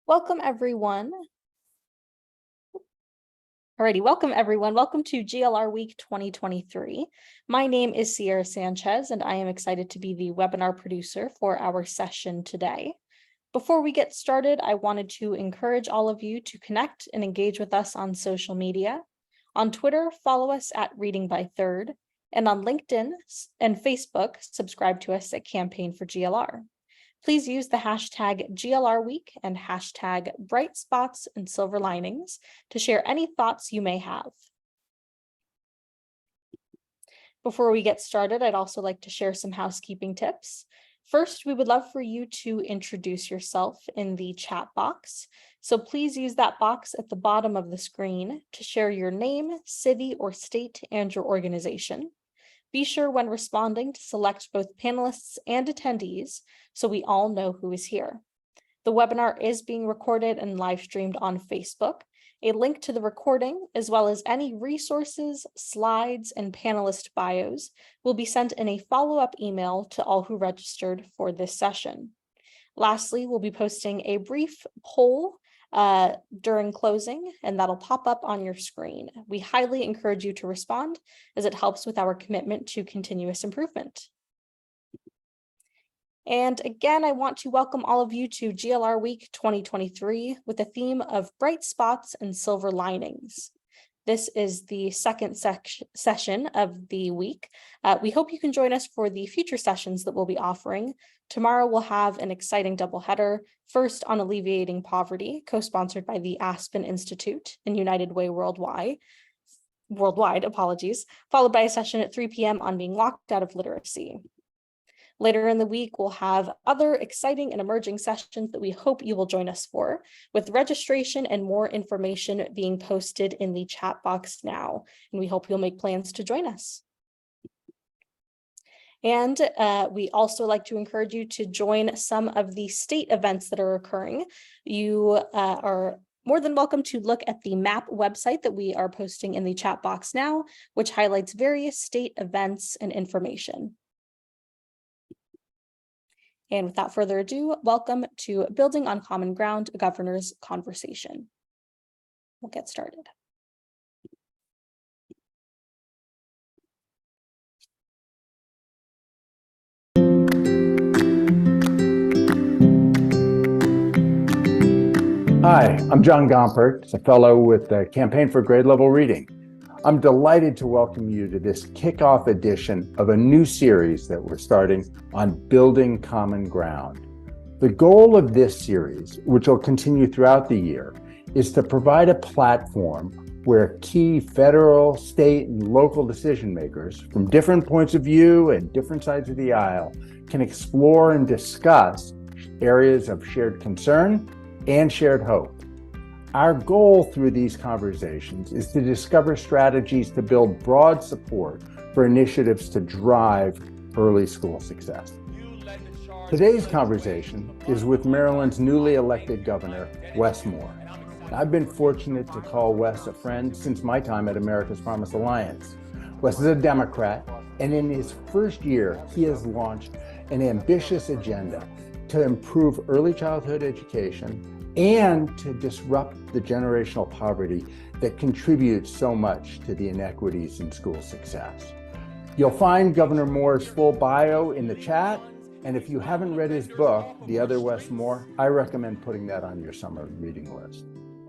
Welcome everyone. Alrighty, welcome everyone. Welcome to GLR Week 2023. My name is Sierra Sanchez, and I am excited to be the webinar producer for our session today. Before we get started, I wanted to encourage all of you to connect and engage with us on social media. On Twitter, follow us at Reading by Third, and on LinkedIn and Facebook, subscribe to us at Campaign for GLR. Please use the hashtag GLR Week and hashtag bright spots and silver linings to share any thoughts you may have. Before we get started, I'd also like to share some housekeeping tips. First, we would love for you to introduce yourself in the chat box. So please use that box at the bottom of the screen to share your name, city, or state, and your organization. Be sure when responding to select both panelists and attendees so we all know who is here. The webinar is being recorded and live streamed on Facebook. A link to the recording, as well as any resources, slides, and panelist bios, will be sent in a follow-up email to all who registered for this session. Lastly, we'll be posting a brief poll during closing, and that'll pop up on your screen. We highly encourage you to respond as it helps with our commitment to continuous improvement. And again, I want to welcome all of you to GLR Week 2023 with a theme of bright spots and silver linings. This is the second session of the week. We hope you can join us for the future sessions that we'll be offering. Tomorrow we'll have an exciting doubleheader, first on alleviating poverty, co-sponsored by the Aspen Institute and United Way Worldwide, followed by a session at 3 p.m. on being locked out of literacy. Later in the week, we'll have other exciting and emerging sessions that we hope you will join us for, with registration and more information being posted in the chat box now. And we hope you'll make plans to join us. And we also like to encourage you to join some of the state events that are occurring. You are more than welcome to look at the MAP website that we are posting in the chat box now, which highlights various state events and information. And without further ado, welcome to Building on Common Ground, a Governor's Conversation. We'll get started. Hi, I'm John Gompert, a fellow with the Campaign for Grade Level Reading. I'm delighted to welcome you to this kickoff edition of a new series that we're starting on building common ground. The goal of this series, which will continue throughout the year, is to provide a platform where key federal, state, and local decision makers from different points of view and different sides of the aisle can explore and discuss areas of shared concern and shared hope. Our goal through these conversations is to discover strategies to build broad support for initiatives to drive early school success. Today's conversation is with Maryland's newly elected governor, Wes Moore. I've been fortunate to call Wes a friend since my time at America's Promise Alliance. Wes is a Democrat, and in his first year, he has launched an ambitious agenda to improve early childhood education and to disrupt the generational poverty that contributes so much to the inequities in school success. You'll find Governor Moore's full bio in the chat, and if you haven't read his book, The Other Wes Moore, I recommend putting that on your summer reading list.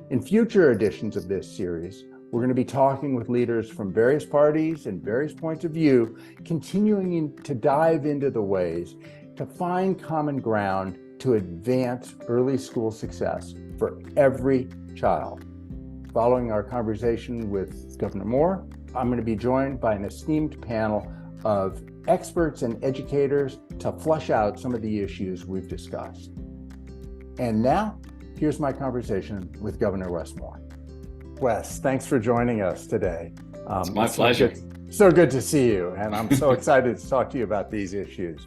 In future editions of this series, we're going to be talking with leaders from various parties and various points of view, continuing to dive into the ways to find common ground to advance early school success for every child. Following our conversation with Governor Moore, I'm going to be joined by an esteemed panel of experts and educators to flush out some of the issues we've discussed. And now, here's my conversation with Governor Wes Moore. Wes, thanks for joining us today. It's my pleasure. So good to see you, and I'm so excited to talk to you about these issues.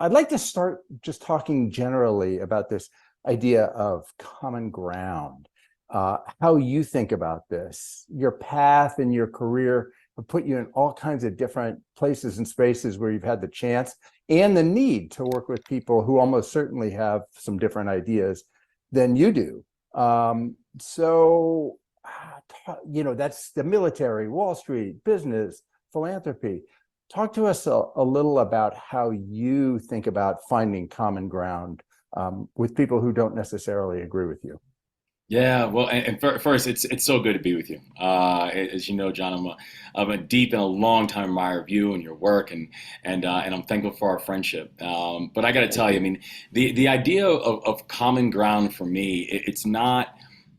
I'd like to start just talking generally about this idea of common ground, how you think about this. Your path and your career have put you in all kinds of different places and spaces where you've had the chance and the need to work with people who almost certainly have some different ideas than you do. So, that's the military, Wall Street, business, philanthropy. Talk to us a little about how you think about finding common ground with people who don't necessarily agree with you. Yeah, well, first, it's so good to be with you. As you know, John, I'm a deep and a long time admirer of you and your work, and I'm thankful for our friendship. But I got to tell you, I mean, the idea of common ground for me, it's not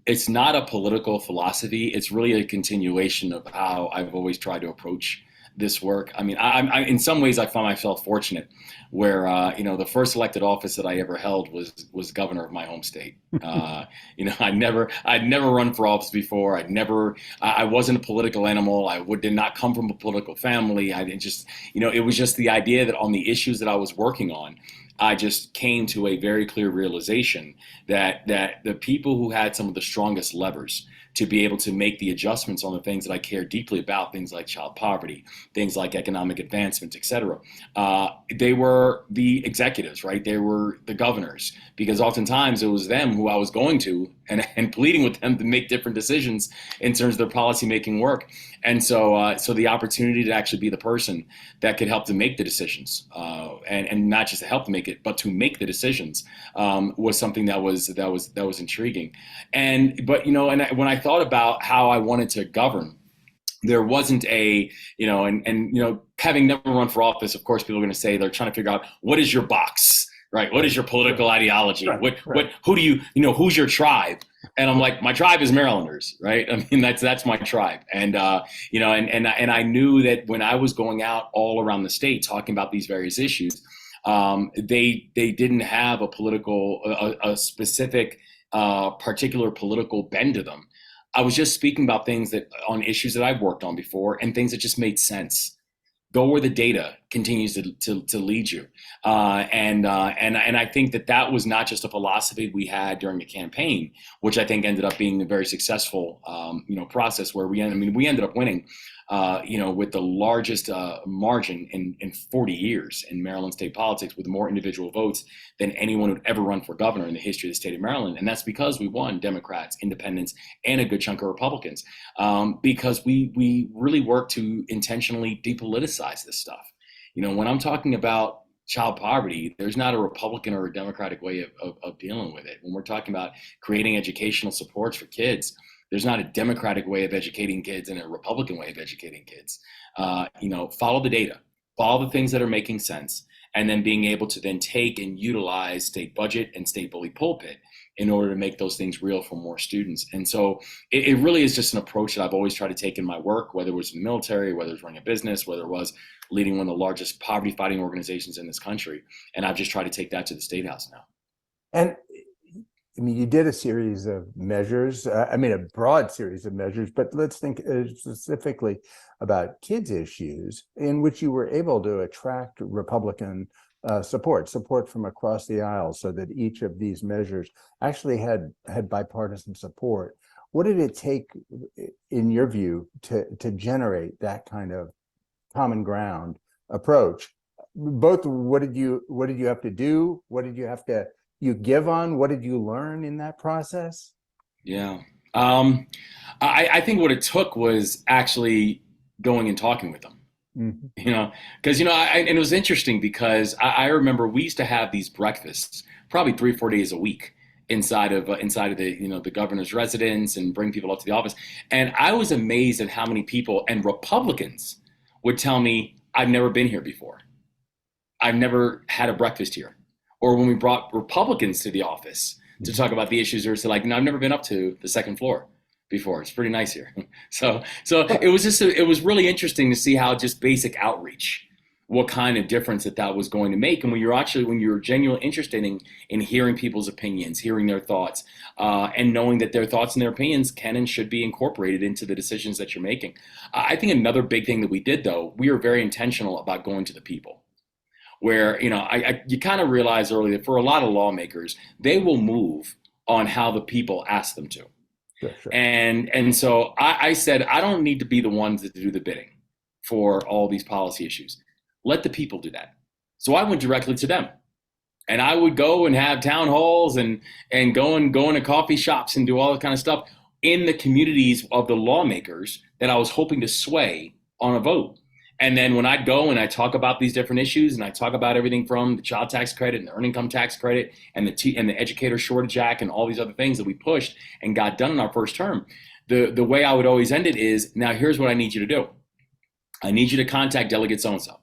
a political philosophy. It's really a continuation of how I've always tried to approach this work. I mean, in some ways, I find myself fortunate, where the first elected office that I ever held was governor of my home state. I'd never run for office before. I wasn't a political animal. Did not come from a political family. I didn't just, it was just the idea that on the issues that I was working on, I just came to a very clear realization that the people who had some of the strongest levers to be able to make the adjustments on the things that I care deeply about, things like child poverty, things like economic advancement, et cetera, they were the executives, right? They were the governors, because oftentimes it was them who I was going to and pleading with them to make different decisions in terms of their policymaking work. And so the opportunity to actually be the person that could help to make the decisions, and not just to help to make it, but to make the decisions, was something that was intriguing. When I thought about how I wanted to govern, there wasn't having never run for office, of course, people are going to say they're trying to figure out, what is your box, right? What is your political ideology? Right. Who do who's your tribe? And I'm like, my tribe is Marylanders, right? I mean, that's my tribe. And I knew that when I was going out all around the state talking about these various issues, they didn't have a specific particular political bend to them. I was just speaking about things that on issues that I've worked on before, and things that just made sense. Go where the data continues to lead you, and I think that was not just a philosophy we had during the campaign, which I think ended up being a very successful process where we ended up winning, with the largest margin in 40 years in Maryland state politics, with more individual votes than anyone who'd ever run for governor in the history of the state of Maryland. And that's because we won Democrats, independents, and a good chunk of Republicans, because we really work to intentionally depoliticize this stuff. When I'm talking about child poverty, there's not a Republican or a Democratic way of dealing with it. When we're talking about creating educational supports for kids, there's not a Democratic way of educating kids and a Republican way of educating kids. Follow the data, follow the things that are making sense, and then being able to then take and utilize state budget and state bully pulpit in order to make those things real for more students. And so it really is just an approach that I've always tried to take in my work, whether it was in the military, whether it was running a business, whether it was leading one of the largest poverty fighting organizations in this country. And I've just tried to take that to the State House now. And I mean, you did a series of measures, a broad series of measures, but let's think specifically about kids' issues, in which you were able to attract Republican support from across the aisle, so that each of these measures actually had bipartisan support. What did it take, in your view, to generate that kind of common ground approach? Both, what did you have to do? What did you give on? What did you learn in that process? Yeah. I think what it took was actually going and talking with them. Mm-hmm. Because and it was interesting, because I remember we used to have these breakfasts probably 3 or 4 days a week inside of the the governor's residence, and bring people up to the office. And I was amazed at how many people and Republicans would tell me, I've never been here before. I've never had a breakfast here. Or when we brought Republicans to the office to talk about the issues, they're like, no, I've never been up to the second floor before. It's pretty nice here. So it was really interesting to see how just basic outreach, what kind of difference that was going to make. And when you're genuinely interested in hearing people's opinions, hearing their thoughts, and knowing that their thoughts and their opinions can and should be incorporated into the decisions that you're making. I think another big thing that we did, though, we were very intentional about going to the people. Where, you kind of realize early that for a lot of lawmakers, they will move on how the people ask them to. Sure. And so I said, I don't need to be the ones that do the bidding for all these policy issues. Let the people do that. So I went directly to them. And I would go and have town halls and go into coffee shops and do all that kind of stuff in the communities of the lawmakers that I was hoping to sway on a vote. And then when I'd go and I talk about these different issues and I talk about everything from the child tax credit and the earned income tax credit and the educator shortage act and all these other things that we pushed and got done in our first term, the way I would always end it is, now here's what I need you to do. I need you to contact delegate so-and-so,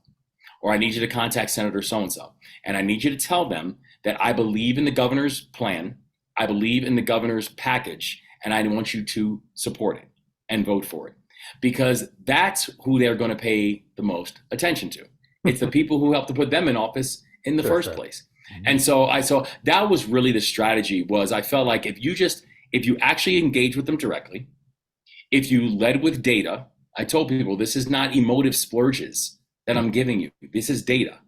or I need you to contact Senator so-and-so. And I need you to tell them that I believe in the governor's plan, I believe in the governor's package, and I want you to support it and vote for it. Because that's who they're going to pay the most attention to. It's the people who helped to put them in office in the first place. Mm-hmm. And so that was really the strategy. Was I felt like if you actually engage with them directly, if you led with data, I told people this is not emotive splurges that I'm giving you. This is data.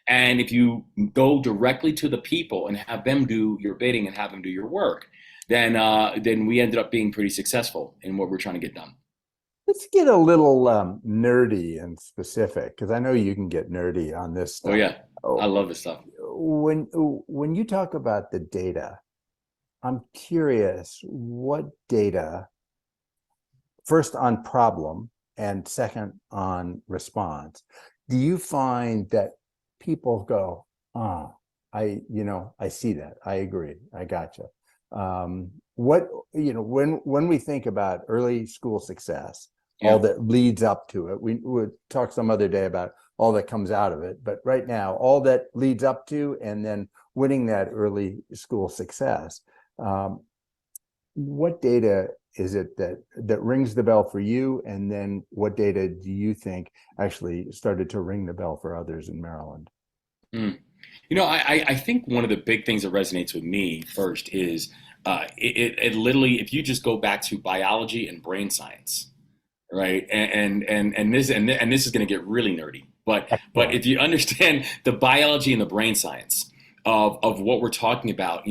And if you go directly to the people and have them do your bidding and have them do your work, then we ended up being pretty successful in what we're trying to get done. Let's get a little nerdy and specific, because I know you can get nerdy on this stuff. Oh yeah, I love this stuff. When you talk about the data, I'm curious what data, first on problem and second on response, do you find that people go, I see that, I agree, I gotcha. When we think about early school success, all that leads up to it, we would talk some other day about all that comes out of it, but right now, all that leads up to and then winning that early school success, what data is it that rings the bell for you, and then what data do you think actually started to ring the bell for others in Maryland? I think one of the big things that resonates with me first is it literally, if you just go back to biology and brain science, right? And this is going to get really nerdy, but if you understand the biology and the brain science of what we're talking about,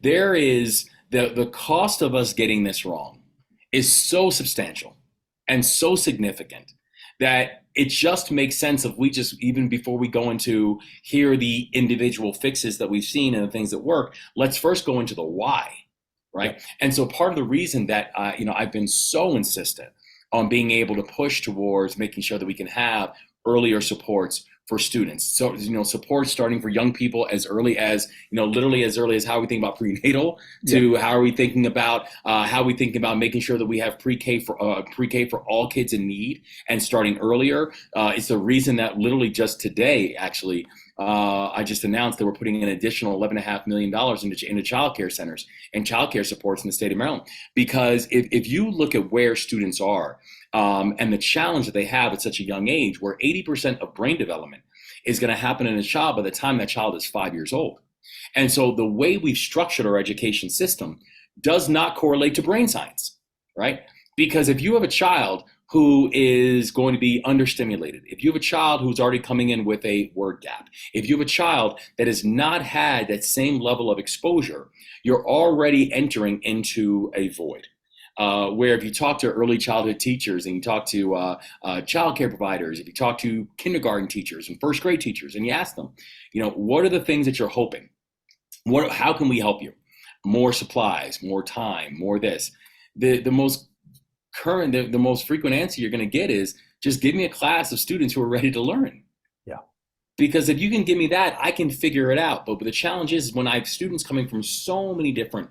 there is the cost of us getting this wrong is so substantial and so significant that it just makes sense if we just, even before we go into here are the individual fixes that we've seen and the things that work, let's first go into the why, right? And so part of the reason that I've been so insistent on being able to push towards making sure that we can have earlier supports for students. So, support starting for young people as early as, literally as early as how we think about prenatal to how are we thinking about making sure that we have pre-K for all kids in need and starting earlier. It's the reason that literally just today, actually, I just announced that we're putting an additional $11.5 million into childcare centers and childcare supports in the state of Maryland. Because if you look at where students are, and the challenge that they have at such a young age, where 80% of brain development is going to happen in a child by the time that child is 5 years old. And so the way we've structured our education system does not correlate to brain science, right? Because if you have a child who is going to be understimulated, if you have a child who's already coming in with a word gap, if you have a child that has not had that same level of exposure, you're already entering into a void. Where if you talk to early childhood teachers and you talk to childcare providers, if you talk to kindergarten teachers and first grade teachers and you ask them, what are the things that you're hoping? How can we help you? More supplies, more time, more this. The most frequent answer you're going to get is just give me a class of students who are ready to learn. Yeah. Because if you can give me that, I can figure it out. But the challenge is when I have students coming from so many different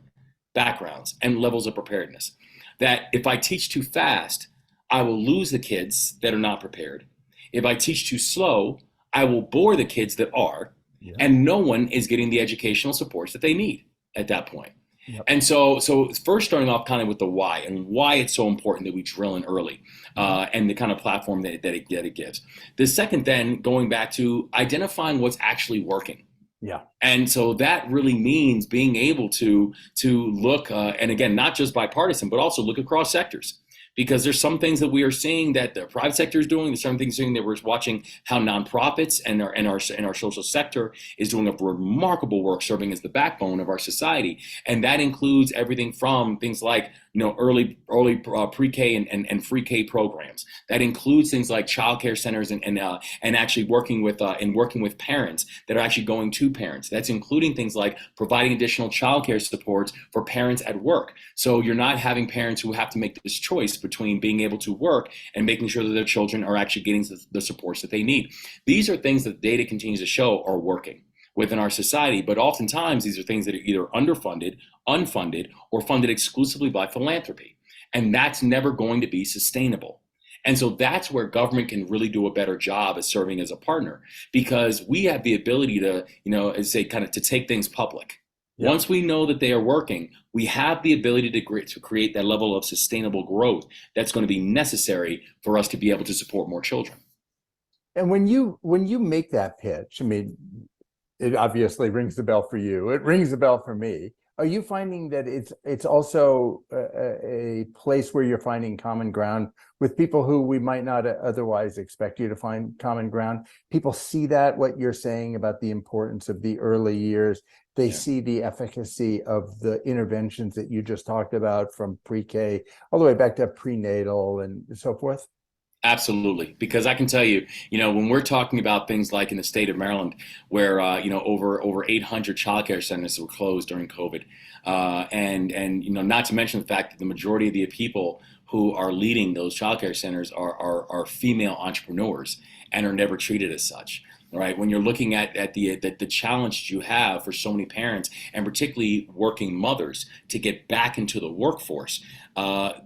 backgrounds and levels of preparedness, that if I teach too fast, I will lose the kids that are not prepared. If I teach too slow, I will bore the kids that are, and no one is getting the educational supports that they need at that point. Yep. And so first starting off kind of with the why and why it's so important that we drill in early and the kind of platform that it gives. The second, then going back to identifying what's actually working. Yeah. And so that really means being able to look, and again, not just bipartisan, but also look across sectors. because there's some things that we are seeing that the private sector is doing. There's some things that we're watching how nonprofits and our social sector is doing a remarkable work serving as the backbone of our society. And that includes everything from things like early pre-K and free K programs. That includes things like childcare centers and actually working with parents that are actually going to parents. That's including things like providing additional childcare supports for parents at work. So you're not having parents who have to make this choice between being able to work and making sure that their children are actually getting the supports that they need. These are things that the data continues to show are working within our society, but oftentimes these are things that are either underfunded, unfunded, or funded exclusively by philanthropy. And that's never going to be sustainable. And so that's where government can really do a better job as serving as a partner, because we have the ability to, as say, kind of to take things public. Yeah. Once we know that they are working, we have the ability to create that level of sustainable growth that's going to be necessary for us to be able to support more children. And when you make that pitch, I mean, it obviously rings the bell for you. It rings the bell for me. Are you finding that it's also a place where you're finding common ground with people who we might not otherwise expect you to find common ground? People see that, what you're saying about the importance of the early years. They see the efficacy of the interventions that you just talked about, from pre-K all the way back to prenatal and so forth. Absolutely, because I can tell you, when we're talking about things like in the state of Maryland, where over 800 childcare centers were closed during COVID, and not to mention the fact that the majority of the people who are leading those childcare centers are female entrepreneurs and are never treated as such. Right, when you're looking at the challenge you have for so many parents, and particularly working mothers, to get back into the workforce, what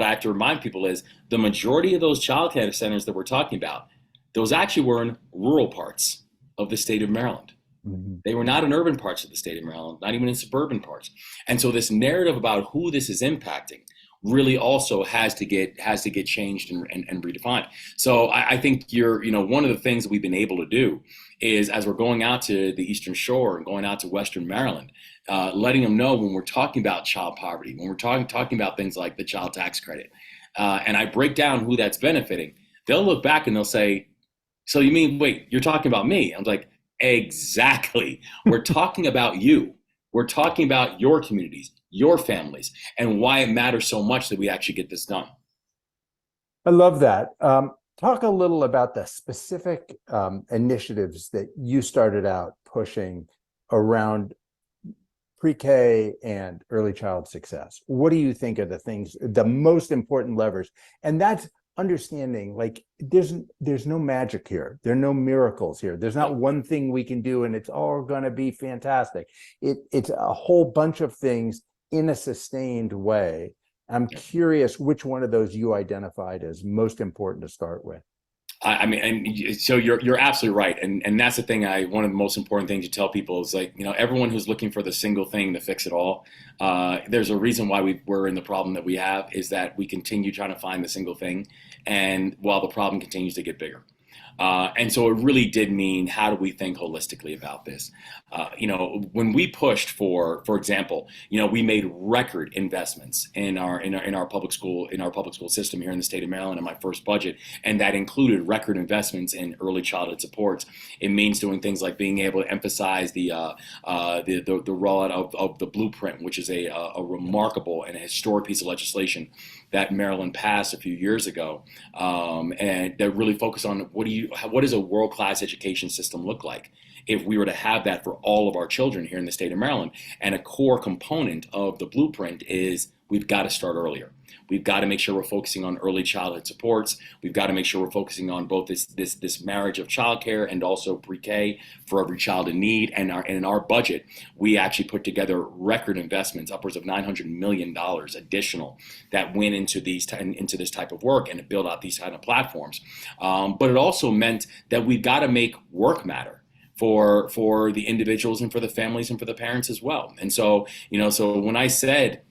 I have to remind people is the majority of those childcare centers that we're talking about, those actually were in rural parts of the state of Maryland. Mm-hmm. They were not in urban parts of the state of Maryland, not even in suburban parts. And so this narrative about who this is impacting really also has to get changed and redefined. So I think one of the things that we've been able to do is, as we're going out to the Eastern Shore and going out to Western Maryland, letting them know when we're talking about child poverty, when we're talking about things like the child tax credit, and I break down who that's benefiting, they'll look back and they'll say, "So you mean, wait, you're talking about me?" I'm like, "Exactly. We're talking about you. We're talking about your communities, your families, and why it matters so much that we actually get this done." I love that. Talk a little about the specific initiatives that you started out pushing around pre-K and early child success. What do you think are the most important levers? And that's understanding, like, there's no magic here. There are no miracles here. There's not one thing we can do and it's all going to be fantastic. It's a whole bunch of things in a sustained way. I'm curious which one of those you identified as most important to start with. I mean, and so you're absolutely right, and that's the thing. One of the most important things to tell people is, like, everyone who's looking for the single thing to fix it all, there's a reason why we're in the problem that we have, is that we continue trying to find the single thing, and while the problem continues to get bigger. And so it really did mean, how do we think holistically about this? When we pushed for example, we made record investments in our public school system here in the state of Maryland in my first budget, and that included record investments in early childhood supports. It means doing things like being able to emphasize the rollout of the blueprint, which is a remarkable and a historic piece of legislation that Maryland passed a few years ago, and that really focused on what does a world-class education system look like if we were to have that for all of our children here in the state of Maryland. And a core component of the blueprint is we've got to start earlier. We've got to make sure we're focusing on early childhood supports. We've got to make sure we're focusing on both this marriage of childcare and also pre-K for every child in need. And in our budget, we actually put together record investments, upwards of $900 million additional, that went into this type of work and to build out these kind of platforms. But it also meant that we've got to make work matter for the individuals and for the families and for the parents as well. And so, so when I said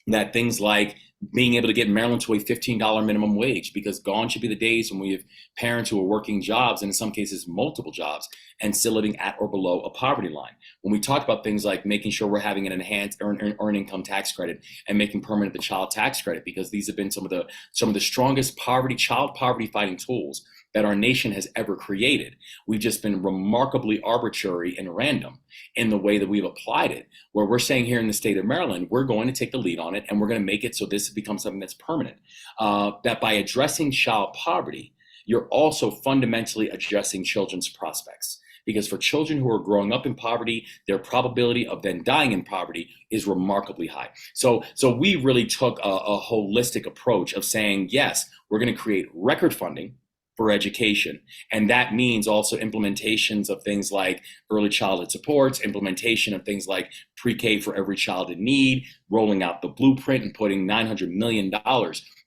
that things like being able to get Maryland to a $15 minimum wage, because gone should be the days when we have parents who are working jobs, and in some cases multiple jobs, and still living at or below a poverty line. When we talk about things like making sure we're having an enhanced earned income tax credit and making permanent the child tax credit, because these have been some of the strongest child poverty fighting tools that our nation has ever created. We've just been remarkably arbitrary and random in the way that we've applied it, where we're saying here in the state of Maryland, we're going to take the lead on it, and we're going to make it so this becomes something that's permanent. That by addressing child poverty, you're also fundamentally addressing children's prospects. Because for children who are growing up in poverty, their probability of then dying in poverty is remarkably high. So we really took a holistic approach of saying, yes, we're going to create record funding for education. And that means also implementations of things like early childhood supports, implementation of things like pre-K for every child in need, rolling out the blueprint and putting $900 million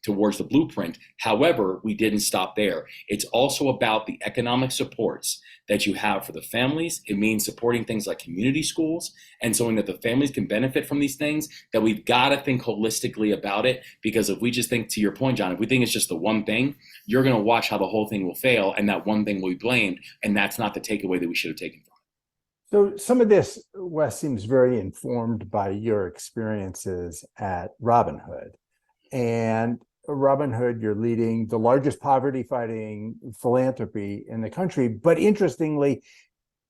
towards the blueprint. However, we didn't stop there. It's also about the economic supports that you have for the families. It means supporting things like community schools, and so that the families can benefit from these things, that we've got to think holistically about it. Because if we just think, to your point, John, if we think it's just the one thing, you're going to watch how the whole thing will fail, and that one thing will be blamed, and that's not the takeaway that we should have taken from it. So some of this, Wes, seems very informed by your experiences at Robinhood. And Robinhood, you're leading the largest poverty-fighting philanthropy in the country. But interestingly,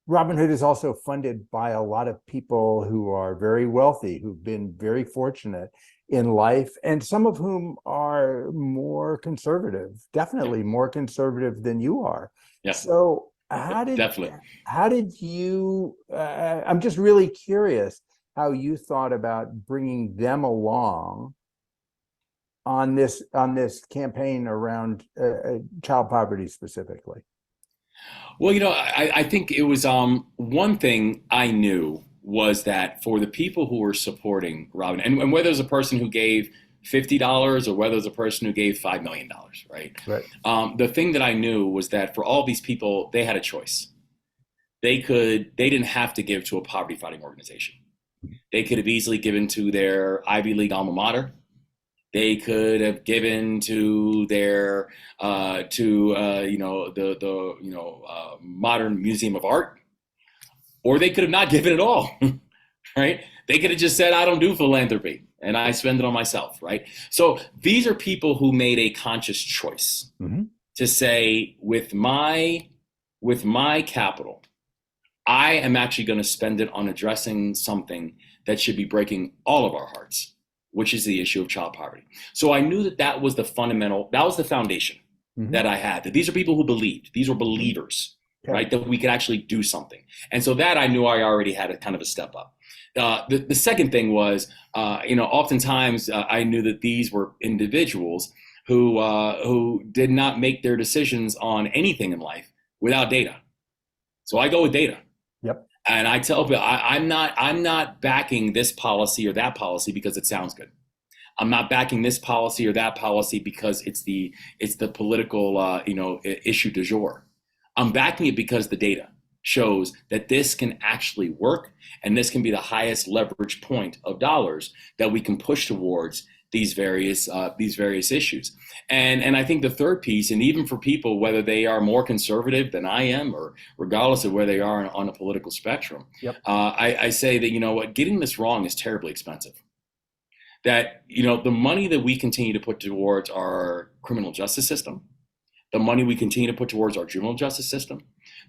Robinhood is also funded by a lot of people who are very wealthy, who've been very fortunate in life, and some of whom are more conservative, definitely more conservative than you are. Yeah. So how did you, I'm just really curious how you thought about bringing them along on this campaign around child poverty specifically. Well, I think it was one thing I knew was that for the people who were supporting Robin, and whether it's a person who gave $50 or whether it's a person who gave $5 million, right? The thing that I knew was that for all these people, they had a choice. They didn't have to give to a poverty fighting organization. They could have easily given to their Ivy League alma mater. They could have given to their Modern Museum of Art, or they could have not given at all, right? They could have just said, I don't do philanthropy and I spend it on myself, right? So these are people who made a conscious choice to say, with my capital, I am actually going to spend it on addressing something that should be breaking all of our hearts, which is the issue of child poverty. So I knew that was the foundation that I had, that these are people who believed, these were believers, right? That we could actually do something. And so that I knew I already had a kind of a step up. The second thing was, oftentimes I knew that these were individuals who did not make their decisions on anything in life without data. So I go with data. Yep. And I tell people, I'm not backing this policy or that policy because it sounds good. I'm not backing this policy or that policy because it's the political issue du jour. I'm backing it because the data shows that this can actually work, and this can be the highest leverage point of dollars that we can push towards these various issues. And I think the third piece, and even for people, whether they are more conservative than I am, or regardless of where they are on a political spectrum, I say that, getting this wrong is terribly expensive. That, the money that we continue to put towards our criminal justice system, the money we continue to put towards our juvenile justice system,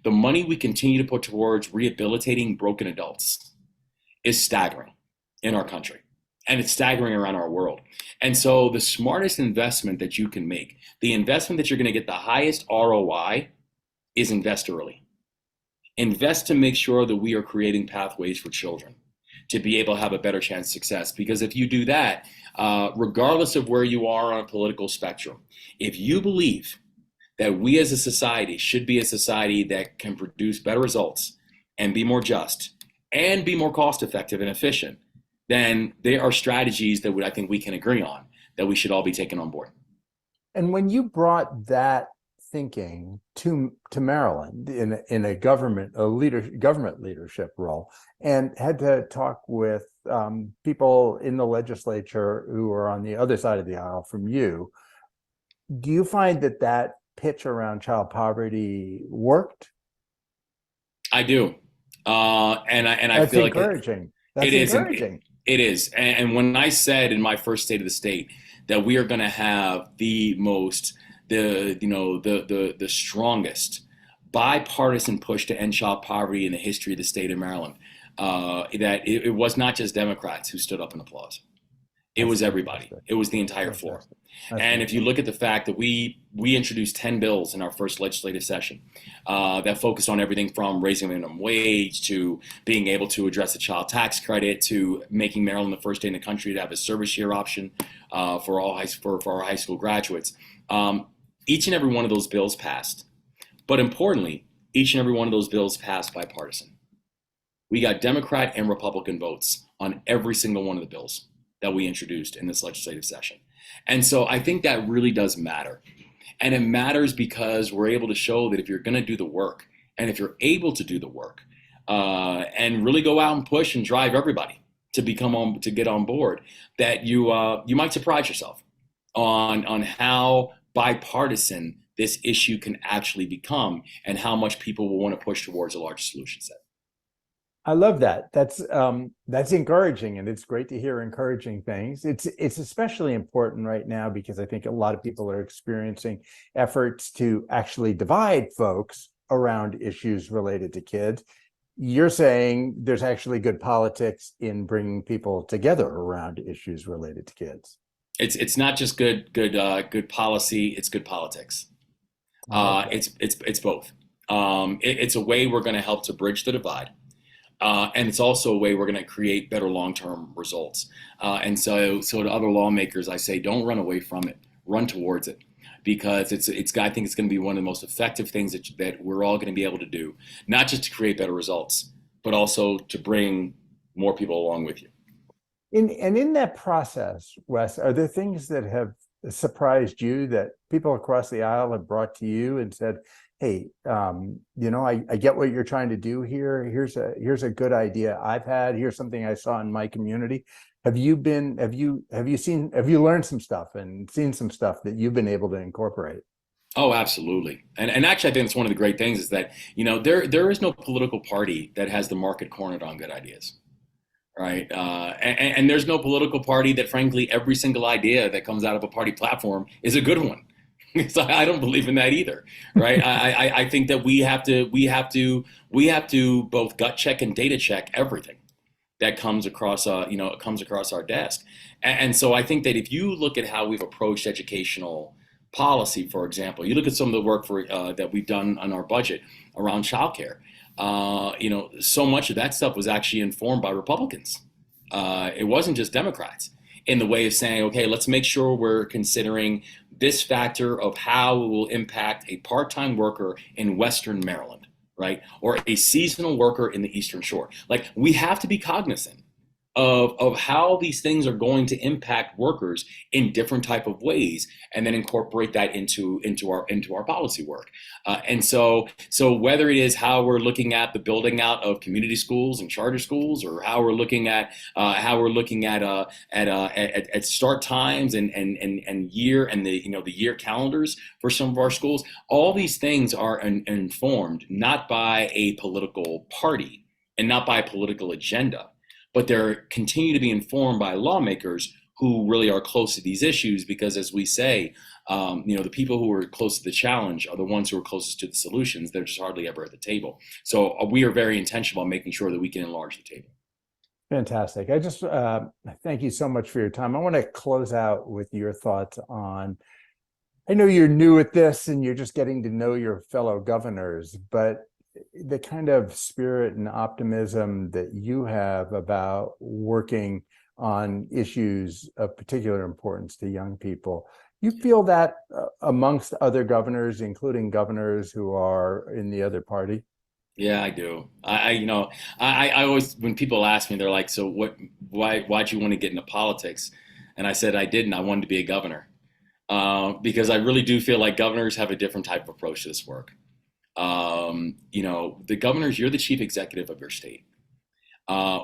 the money we continue to put towards rehabilitating broken adults is staggering in our country. And it's staggering around our world. And so the smartest investment that you can make, the investment that you're going to get the highest ROI, is invest early. Invest to make sure that we are creating pathways for children to be able to have a better chance of success. Because if you do that, regardless of where you are on a political spectrum, if you believe that we as a society should be a society that can produce better results and be more just and be more cost effective and efficient, then there are strategies that I think we can agree on that we should all be taking on board. And when you brought that thinking to Maryland in a government leadership role, and had to talk with people in the legislature who are on the other side of the aisle from you. Do you find that pitch around child poverty worked? I do, and I That's feel like encouraging. it That's is, encouraging. it is. And when I said in my first State of the State that we are going to have the most, the strongest bipartisan push to end child poverty in the history of the state of Maryland, that it was not just Democrats who stood up and applauded. It That's was everybody. fantastic. It was the entire floor. Fantastic. That's And if you fantastic. look at the fact that we introduced 10 bills in our first legislative session that focused on everything from raising minimum wage to being able to address the child tax credit to making Maryland the first state in the country to have a service year option for our high school graduates. Each and every one of those bills passed. But importantly, each and every one of those bills passed bipartisan. We got Democrat and Republican votes on every single one of the bills that we introduced in this legislative session. And so I think that really does matter. And it matters because we're able to show that if you're going to do the work, and if you're able to do the work, and really go out and push and drive everybody to get on board, that you might surprise yourself on how bipartisan this issue can actually become, and how much people will want to push towards a larger solution set. I love that. That's encouraging, and it's great to hear encouraging things. It's especially important right now because I think a lot of people are experiencing efforts to actually divide folks around issues related to kids. You're saying there's actually good politics in bringing people together around issues related to kids. It's not just good policy. It's good politics. It's both. It's a way we're going to help to bridge the divide. And it's also a way we're going to create better long-term results. And so to other lawmakers, I say, don't run away from it, run towards it, because I think it's going to be one of the most effective things that we're all going to be able to do, not just to create better results, but also to bring more people along with you. In that process, Wes, are there things that have surprised you that people across the aisle have brought to you and said, hey, I get what you're trying to do here. Here's a good idea I've had. Here's something I saw in my community. Have you learned some stuff and seen some stuff that you've been able to incorporate? Oh, absolutely. And actually, I think it's one of the great things is that, there is no political party that has the market cornered on good ideas. Right. And there's no political party that, frankly, every single idea that comes out of a party platform is a good one. So I don't believe in that either, right? I think that we have to both gut check and data check everything that comes across our desk. And so I think that if you look at how we've approached educational policy, for example, you look at some of the work that we've done on our budget around childcare. So much of that stuff was actually informed by Republicans. It wasn't just Democrats, in the way of saying, okay, let's make sure we're considering this factor of how it will impact a part-time worker in Western Maryland, right? Or a seasonal worker in the Eastern Shore. Like, we have to be cognizant of how these things are going to impact workers in different type of ways, and then incorporate that into our policy work. And so whether it is how we're looking at the building out of community schools and charter schools, or how we're looking at start times and year and the year calendars for some of our schools, all these things are informed not by a political party and not by a political agenda, but they're continue to be informed by lawmakers who really are close to these issues, because, as we say, the people who are close to the challenge are the ones who are closest to the solutions. They're just hardly ever at the table. So we are very intentional about making sure that we can enlarge the table. Fantastic. I just thank you so much for your time. I want to close out with your thoughts on, I know you're new at this and you're just getting to know your fellow governors, but the kind of spirit and optimism that you have about working on issues of particular importance to young people, you feel that amongst other governors, including governors who are in the other party? Yeah, I do. I always, when people ask me, they're like, so why'd you want to get into politics? And I said, I didn't. I wanted to be a governor. because I really do feel like governors have a different type of approach to this work. The governors, you're the chief executive of your state.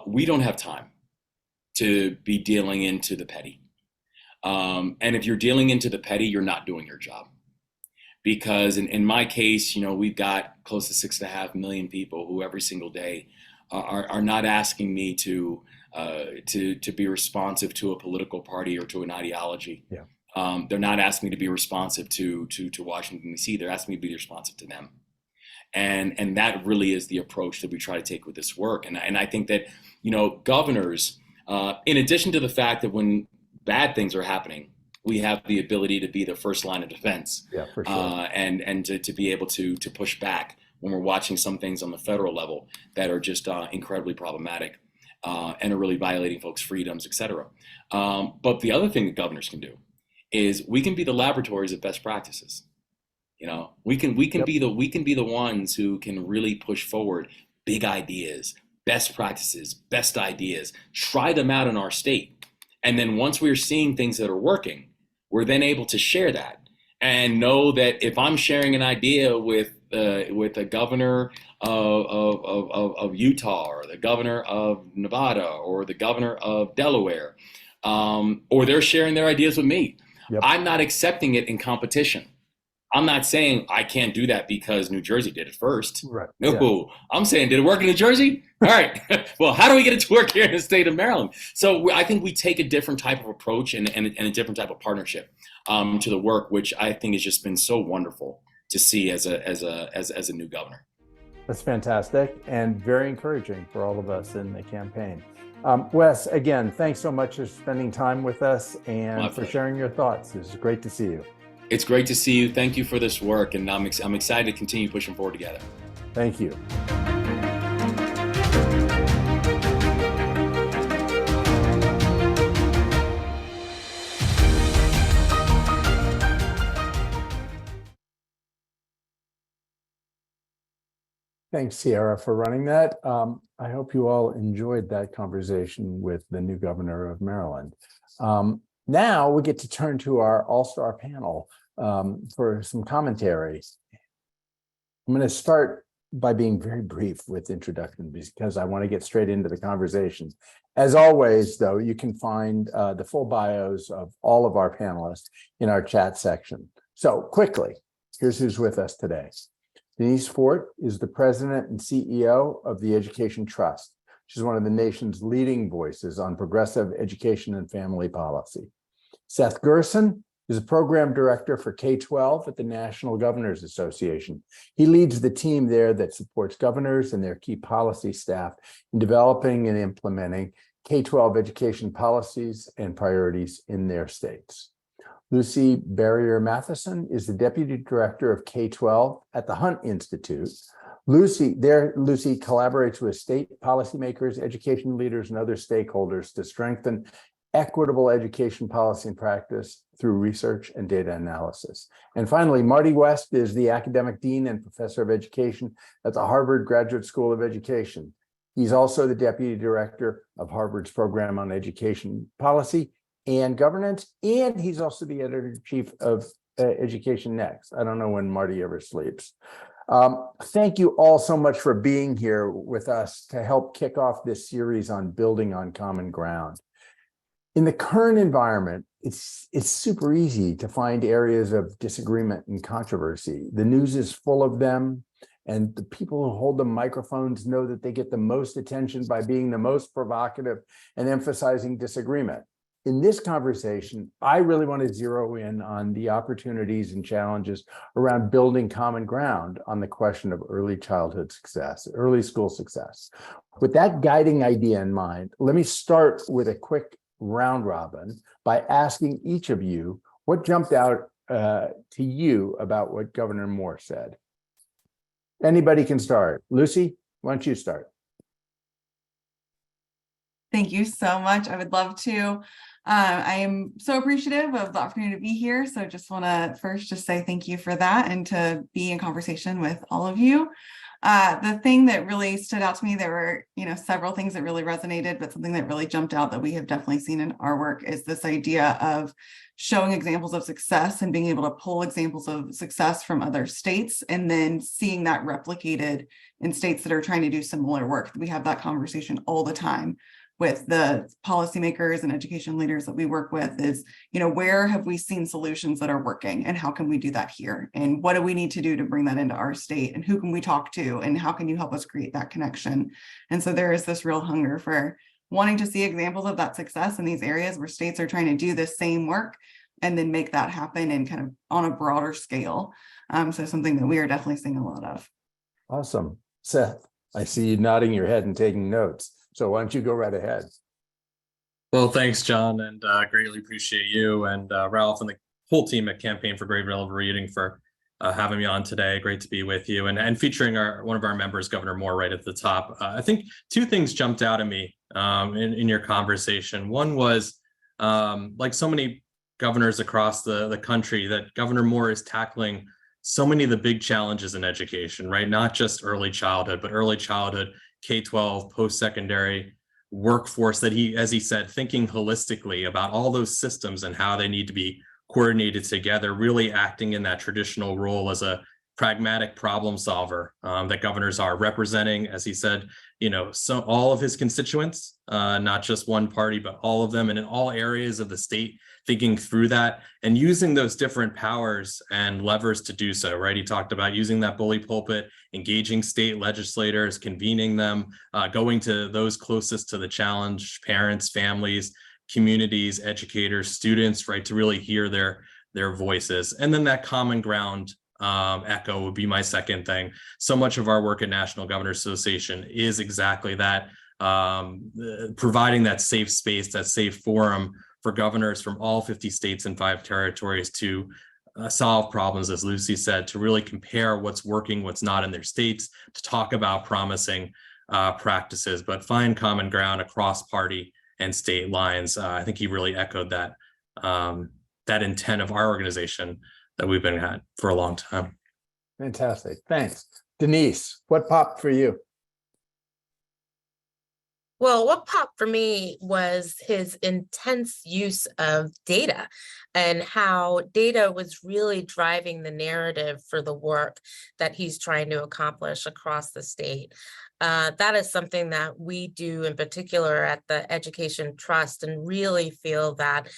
We don't have time to be dealing into the petty. And if you're dealing into the petty, you're not doing your job. Because in my case, we've got close to 6.5 million people who every single day are not asking me to be responsive to a political party or to an ideology. Yeah. They're not asking me to be responsive to Washington, D.C. They're asking me to be responsive to them. And that really is the approach that we try to take with this work. And I think that, governors, in addition to the fact that when bad things are happening, we have the ability to be the first line of defense. Yeah, for sure. And to be able to push back when we're watching some things on the federal level that are just incredibly problematic and are really violating folks' freedoms, et cetera. But the other thing that governors can do is we can be the laboratories of best practices. We can Yep. be the ones who can really push forward big ideas, best practices, best ideas, try them out in our state. And then once we're seeing things that are working, we're then able to share that and know that if I'm sharing an idea with the governor of Utah or the governor of Nevada or the governor of Delaware, or they're sharing their ideas with me, Yep. I'm not accepting it in competition. I'm not saying I can't do that because New Jersey did it first. Right. No, Yeah. I'm saying, did it work in New Jersey? All right. Well, how do we get it to work here in the state of Maryland? So I think we take a different type of approach and a different type of partnership to the work, which I think has just been so wonderful to see as a new governor. That's fantastic and very encouraging for all of us in the campaign. Wes, again, thanks so much for spending time with us and for sharing your thoughts. It's great to see you. It's great to see you. Thank you for this work, and I'm excited to continue pushing forward together. Thank you. Thanks, Sierra, for running that. I hope you all enjoyed that conversation with the new governor of Maryland. Now we get to turn to our all-star panel for some commentary. I'm going to start by being very brief with introduction because I want to get straight into the conversation. As always, though, you can find the full bios of all of our panelists in our chat section. So quickly, here's who's with us today. Denise Fort is the president and CEO of the Education Trust. She's one of the nation's leading voices on progressive education and family policy. Seth Gerson is a program director for K-12 at the National Governors Association. He leads the team there that supports governors and their key policy staff in developing and implementing K-12 education policies and priorities in their states. Lucy Barrier-Matheson is the deputy director of K-12 at the Hunt Institute. Lucy collaborates with state policymakers, education leaders, and other stakeholders to strengthen equitable education policy and practice through research and data analysis. And finally, Marty West is the academic dean and professor of education at the Harvard Graduate School of Education. He's also the deputy director of Harvard's program on education policy and governance, and he's also the editor-in-chief of Education Next. I don't know when Marty ever sleeps. Thank you all so much for being here with us to help kick off this series on building on common ground. In the current environment, it's super easy to find areas of disagreement and controversy. The news is full of them, and the people who hold the microphones know that they get the most attention by being the most provocative and emphasizing disagreement. In this conversation, I really want to zero in on the opportunities and challenges around building common ground on the question of early childhood success, early school success. With that guiding idea in mind, let me start with a quick round robin by asking each of you what jumped out to you about what Governor Moore said. Anybody can start. Lucy, why don't you start? Thank you so much. I would love to. I am so appreciative of the opportunity to be here. So just want to first just say thank you for that and to be in conversation with all of you. The thing that really stood out to me, there were, several things that really resonated, but something that really jumped out that we have definitely seen in our work is this idea of showing examples of success and being able to pull examples of success from other states and then seeing that replicated in states that are trying to do similar work. We have that conversation all the time with the policymakers and education leaders that we work with is, where have we seen solutions that are working and how can we do that here? And what do we need to do to bring that into our state? And who can we talk to? And how can you help us create that connection? And so there is this real hunger for wanting to see examples of that success in these areas where states are trying to do the same work and then make that happen and kind of on a broader scale. So something that we are definitely seeing a lot of. Awesome. Seth, I see you nodding your head and taking notes. So why don't you go right ahead? Well, thanks, John, and greatly appreciate you and Ralph and the whole team at Campaign for Grade Level Reading for having me on today. Great to be with you and featuring one of our members, Governor Moore, right at the top. I think two things jumped out at me in your conversation. One was, like so many governors across the country, that Governor Moore is tackling so many of the big challenges in education, right? Not just early childhood, but early childhood, K-12, post-secondary workforce, that he, as he said, thinking holistically about all those systems and how they need to be coordinated together, really acting in that traditional role as a pragmatic problem solver that governors are, representing, as he said, so all of his constituents, not just one party, but all of them, and in all areas of the state, thinking through that and using those different powers and levers to do so, right? He talked about using that bully pulpit, engaging state legislators, convening them, going to those closest to the challenge, parents, families, communities, educators, students, right, to really hear their voices. And then that common ground echo would be my second thing. So much of our work at National Governors Association is exactly that, providing that safe space, that safe forum for governors from all 50 states and 5 territories to solve problems, as Lucy said, to really compare what's working, what's not in their states, to talk about promising practices, but find common ground across party and state lines. I think he really echoed that intent of our organization that we've been at for a long time. Fantastic. Thanks. Denise, what popped for you? Well, what popped for me was his intense use of data and how data was really driving the narrative for the work that he's trying to accomplish across the state. That is something that we do in particular at the Education Trust, and really feel that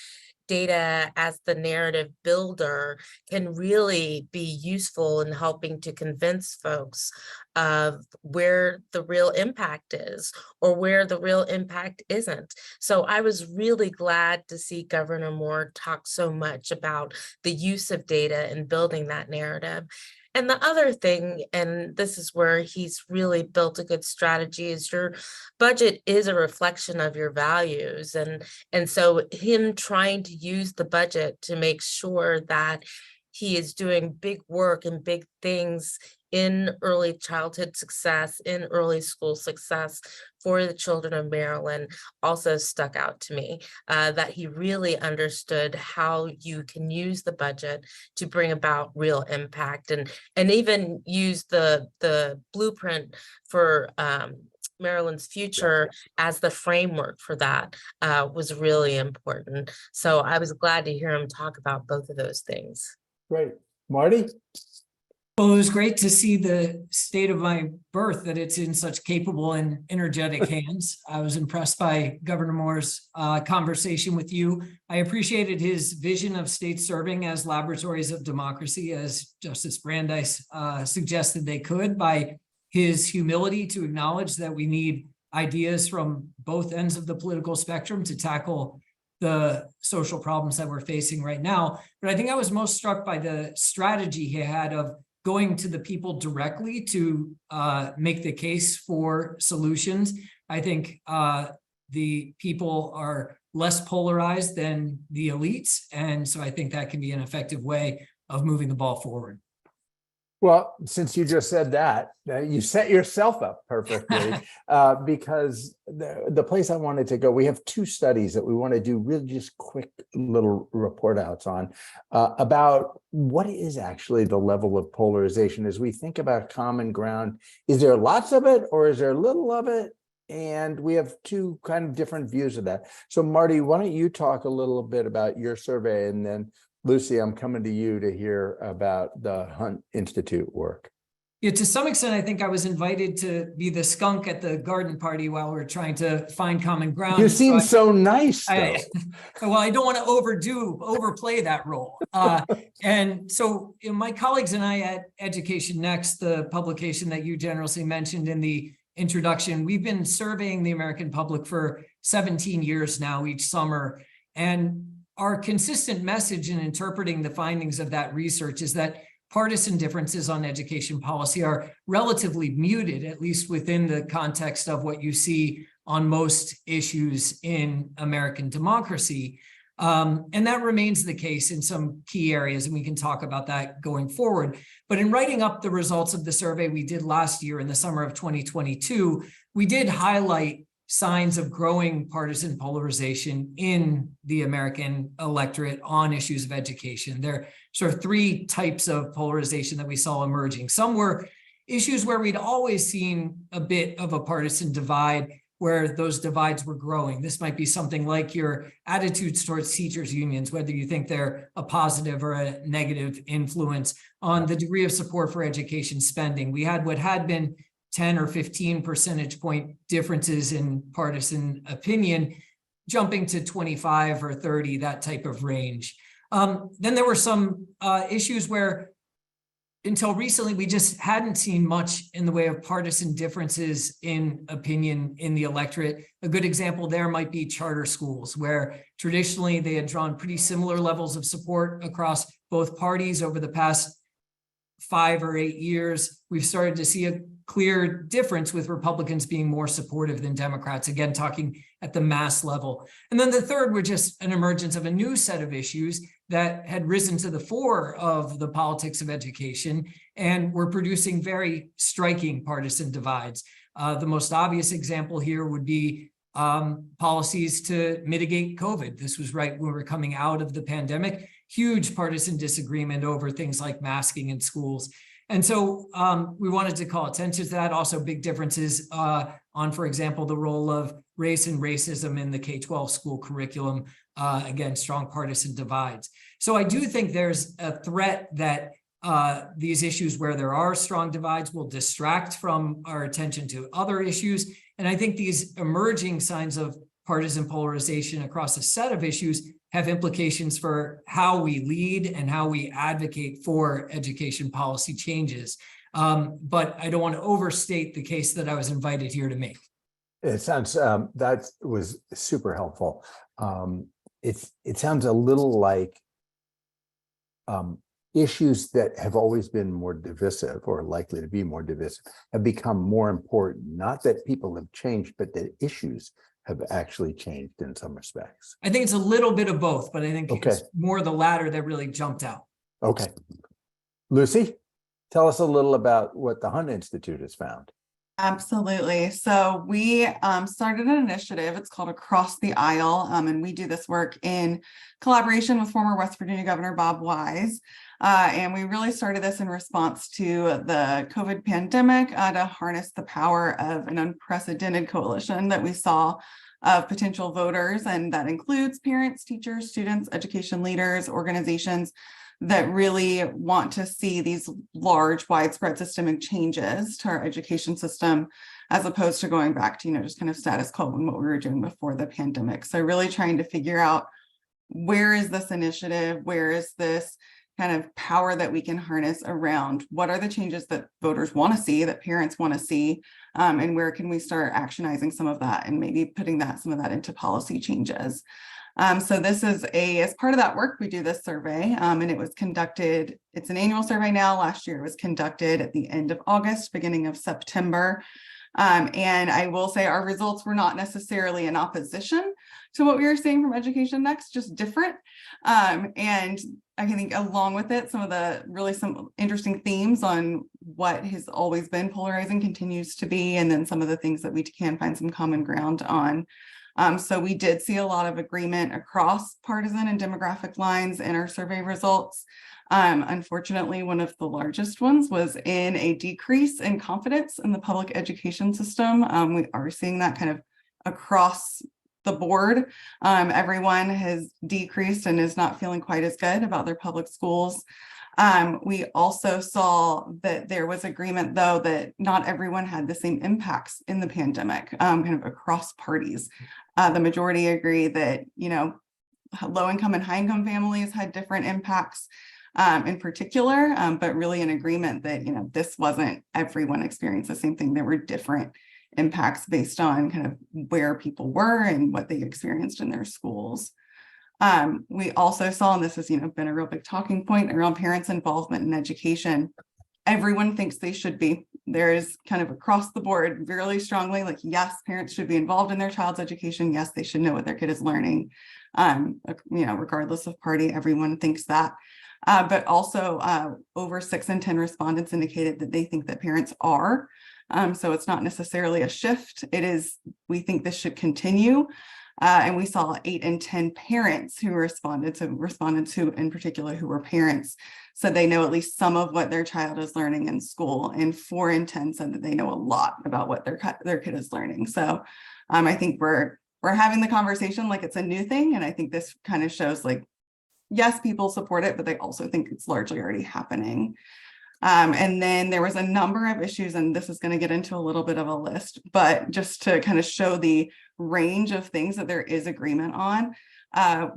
data as the narrative builder can really be useful in helping to convince folks of where the real impact is or where the real impact isn't. So I was really glad to see Governor Moore talk so much about the use of data in building that narrative. And the other thing, and this is where he's really built a good strategy, is your budget is a reflection of your values. And so him trying to use the budget to make sure that he is doing big work and big things in early childhood success, in early school success for the children of Maryland also stuck out to me, that he really understood how you can use the budget to bring about real impact, and even use the blueprint for Maryland's future as the framework for that was really important. So I was glad to hear him talk about both of those things. Great. Marty? Well, it was great to see the state of my birth, that it's in such capable and energetic hands. I was impressed by Governor Moore's conversation with you. I appreciated his vision of states serving as laboratories of democracy, as Justice Brandeis suggested they could, by his humility to acknowledge that we need ideas from both ends of the political spectrum to tackle the social problems that we're facing right now. But I think I was most struck by the strategy he had of going to the people directly to make the case for solutions. I think the people are less polarized than the elites. And so I think that can be an effective way of moving the ball forward. Well, since you just said that, you set yourself up perfectly because the place I wanted to go, we have two studies that we want to do really just quick little report outs on about what is actually the level of polarization as we think about common ground. Is there lots of it or is there little of it? And we have two kind of different views of that. So Marty, why don't you talk a little bit about your survey, and then Lucy, I'm coming to you to hear about the Hunt Institute work. Yeah, to some extent, I think I was invited to be the skunk at the garden party while we were trying to find common ground. You seem so nice, though. Well, I don't want to overplay that role. And so my colleagues and I at Education Next, the publication that you generously mentioned in the introduction, we've been surveying the American public for 17 years now each summer. And our consistent message in interpreting the findings of that research is that partisan differences on education policy are relatively muted, at least within the context of what you see on most issues in American democracy. And that remains the case in some key areas, and we can talk about that going forward. But in writing up the results of the survey we did last year in the summer of 2022, we did highlight signs of growing partisan polarization in the American electorate on issues of education. There are sort of three types of polarization that we saw emerging. Some were issues where we'd always seen a bit of a partisan divide, where those divides were growing. This might be something like your attitudes towards teachers' unions, whether you think they're a positive or a negative influence on the degree of support for education spending. We had what had been 10 or 15 percentage point differences in partisan opinion, jumping to 25 or 30, that type of range. Then there were some issues where until recently, we just hadn't seen much in the way of partisan differences in opinion in the electorate. A good example there might be charter schools, where traditionally they had drawn pretty similar levels of support across both parties over the past 5 or 8 years. We've started to see a clear difference with Republicans being more supportive than Democrats, again, talking at the mass level. And then the third were just an emergence of a new set of issues that had risen to the fore of the politics of education and were producing very striking partisan divides. The most obvious example here would be policies to mitigate COVID. This was right when we were coming out of the pandemic. Huge partisan disagreement over things like masking in schools. And so we wanted to call attention to that. Also big differences on, for example, the role of race and racism in the K-12 school curriculum. Again, strong partisan divides. So I do think there's a threat that these issues where there are strong divides will distract from our attention to other issues. And I think these emerging signs of partisan polarization across a set of issues have implications for how we lead and how we advocate for education policy changes. But I don't want to overstate the case that I was invited here to make. It sounds that was super helpful. It sounds a little like issues that have always been more divisive or likely to be more divisive have become more important. Not that people have changed, but that issues have actually changed in some respects. I think it's a little bit of both, but I think it's more the latter that really jumped out. Okay. Lucy, tell us a little about what the Hunt Institute has found. Absolutely. So we started an initiative. It's called Across the Aisle, and we do this work in collaboration with former West Virginia Governor Bob Wise. And we really started this in response to the COVID pandemic to harness the power of an unprecedented coalition that we saw of potential voters. And that includes parents, teachers, students, education leaders, organizations that really want to see these large, widespread systemic changes to our education system, as opposed to going back to, just kind of status quo and what we were doing before the pandemic. So really trying to figure out, where is this initiative? Where is this kind of power that we can harness around what are the changes that voters want to see, that parents want to see, and where can we start actionizing some of that and maybe putting some of that into policy changes. So this is as part of that work, we do this survey, and it was conducted, it's an annual survey now. Last year it was conducted at the end of August, beginning of September. And I will say our results were not necessarily in opposition to what we were seeing from Education Next, just different. And I think along with it, some interesting themes on what has always been polarizing continues to be, and then some of the things that we can find some common ground on. So we did see a lot of agreement across partisan and demographic lines in our survey results. Unfortunately, one of the largest ones was in a decrease in confidence in the public education system. We are seeing that kind of across the board. Everyone has decreased and is not feeling quite as good about their public schools. We also saw that there was agreement, though, that not everyone had the same impacts in the pandemic, kind of across parties. The majority agree that, low income and high income families had different impacts in particular, but really in agreement that, this wasn't everyone experienced the same thing. There were different impacts based on kind of where people were and what they experienced in their schools. We also saw, and this has been a real big talking point around parents' involvement in education. Everyone thinks they should be. There is kind of across the board really strongly like, yes, parents should be involved in their child's education. Yes, they should know what their kid is learning. Regardless of party, everyone thinks that. But also over 6 in 10 respondents indicated that they think that parents are. So it's not necessarily a shift. It is, we think this should continue. And we saw 8 in 10 parents who responded to in particular who were parents said they know at least some of what their child is learning in school, and 4 in 10 said that they know a lot about what their kid is learning. So I think we're having the conversation like it's a new thing, and I think this kind of shows like, yes, people support it, but they also think it's largely already happening. And then there was a number of issues, and this is going to get into a little bit of a list, but just to kind of show the range of things that there is agreement on.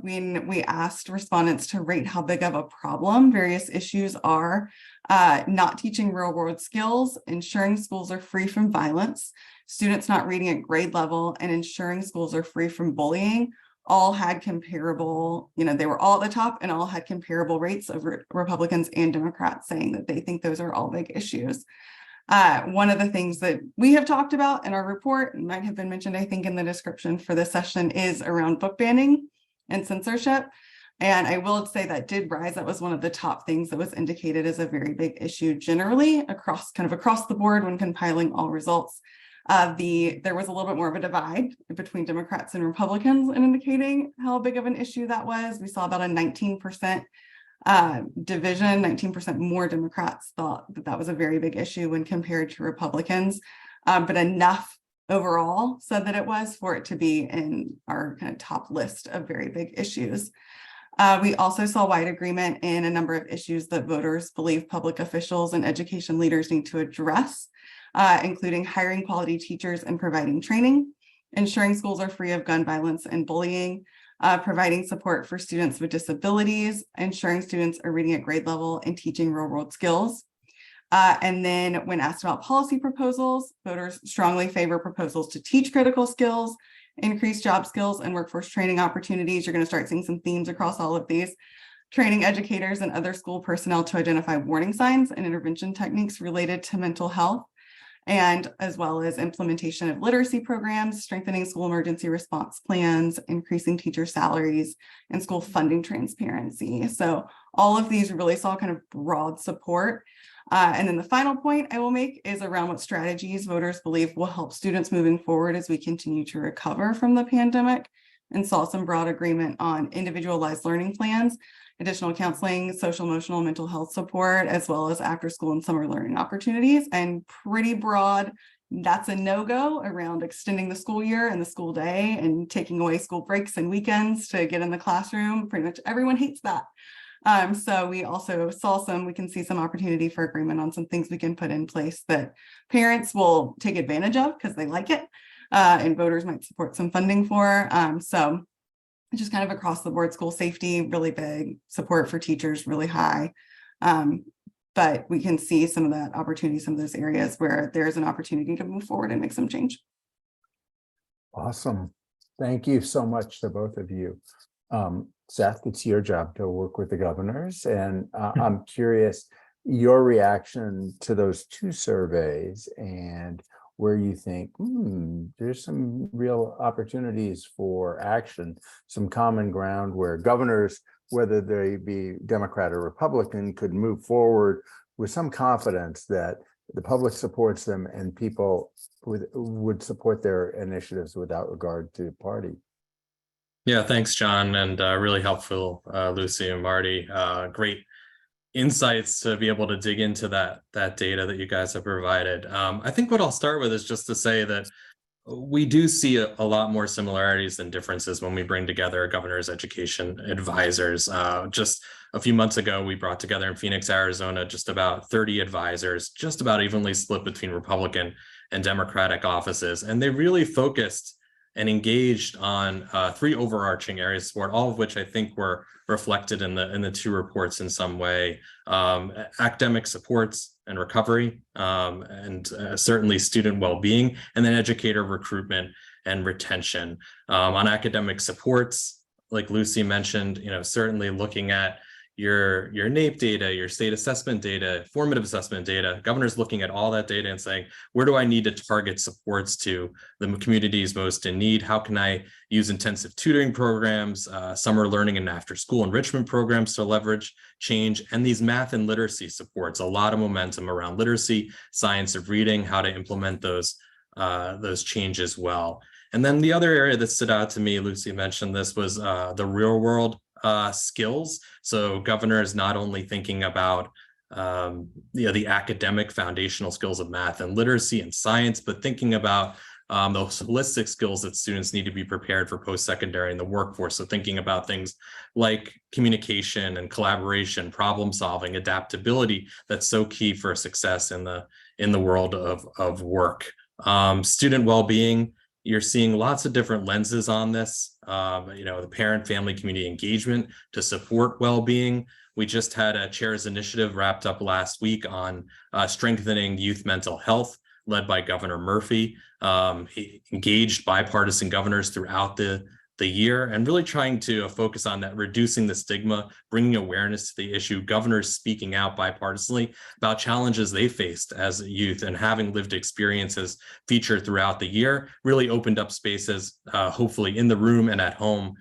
When we asked respondents to rate how big of a problem various issues are, not teaching real world skills, ensuring schools are free from violence, students not reading at grade level, and ensuring schools are free from bullying, all had comparable, they were all at the top and all had comparable rates of Republicans and Democrats saying that they think those are all big issues. One of the things that we have talked about in our report, and might have been mentioned, I think, in the description for this session, is around book banning and censorship. And I will say that did rise. That was one of the top things that was indicated as a very big issue generally across the board when compiling all results. There was a little bit more of a divide between Democrats and Republicans in indicating how big of an issue that was. We saw about a 19% division. 19% more Democrats thought that was a very big issue when compared to Republicans, but enough overall said that it was for it to be in our kind of top list of very big issues. We also saw wide agreement in a number of issues that voters believe public officials and education leaders need to address, including hiring quality teachers and providing training, ensuring schools are free of gun violence and bullying, providing support for students with disabilities, ensuring students are reading at grade level, and teaching real world skills. And then when asked about policy proposals, voters strongly favor proposals to teach critical skills, increase job skills and workforce training opportunities. You're going to start seeing some themes across all of these. Training educators and other school personnel to identify warning signs and intervention techniques related to mental health, and as well as implementation of literacy programs, strengthening school emergency response plans, increasing teacher salaries, and school funding transparency. So all of these really saw kind of broad support. And then the final point I will make is around what strategies voters believe will help students moving forward as we continue to recover from the pandemic, and saw some broad agreement on individualized learning plans, additional counseling, social, emotional, mental health support, as well as after school and summer learning opportunities, and pretty broad, that's a no-go around extending the school year and the school day and taking away school breaks and weekends to get in the classroom. Pretty much everyone hates that. So we also we can see some opportunity for agreement on some things we can put in place that parents will take advantage of because they like it, and voters might support some funding for. So just kind of across the board, school safety, really big, support for teachers, really high. But we can see some of that opportunity, some of those areas where there's an opportunity to move forward and make some change. Awesome. Thank you so much to both of you. Seth, it's your job to work with the governors, and I'm curious your reaction to those two surveys and where you think, there's some real opportunities for action, some common ground where governors, whether they be Democrat or Republican, could move forward with some confidence that the public supports them and people would support their initiatives without regard to party. Yeah, thanks, John, and really helpful, Lucy and Marty. Great insights to be able to dig into that data that you guys have provided. I think what I'll start with is just to say that we do see a lot more similarities than differences when we bring together governor's education advisors. Just a few months ago, we brought together in Phoenix, Arizona, just about 30 advisors, just about evenly split between Republican and Democratic offices. And they really focused and engaged on 3 overarching areas of support, all of which I think were reflected in the 2 reports in some way. Academic supports and recovery, and certainly student well-being, and then educator recruitment and retention. On academic supports, like Lucy mentioned, certainly looking at your NAEP data, your state assessment data, formative assessment data, governor's looking at all that data and saying, where do I need to target supports to the communities most in need? How can I use intensive tutoring programs, summer learning and after school enrichment programs to leverage change, and these math and literacy supports, a lot of momentum around literacy, science of reading, how to implement those changes well. And then the other area that stood out to me, Lucy mentioned this, was the real world skills. So governor is not only thinking about the academic foundational skills of math and literacy and science, but thinking about those holistic skills that students need to be prepared for post-secondary in the workforce. So thinking about things like communication and collaboration, problem solving, adaptability, that's so key for success in the world of work. Student well-being, you're seeing lots of different lenses on this, the parent, family, community engagement to support well-being. We just had a chair's initiative wrapped up last week on strengthening youth mental health, led by Governor Murphy. He engaged bipartisan governors throughout the year and really trying to focus on that, reducing the stigma, bringing awareness to the issue, governors speaking out bipartisanly about challenges they faced as youth, and having lived experiences featured throughout the year really opened up spaces, hopefully in the room and at home,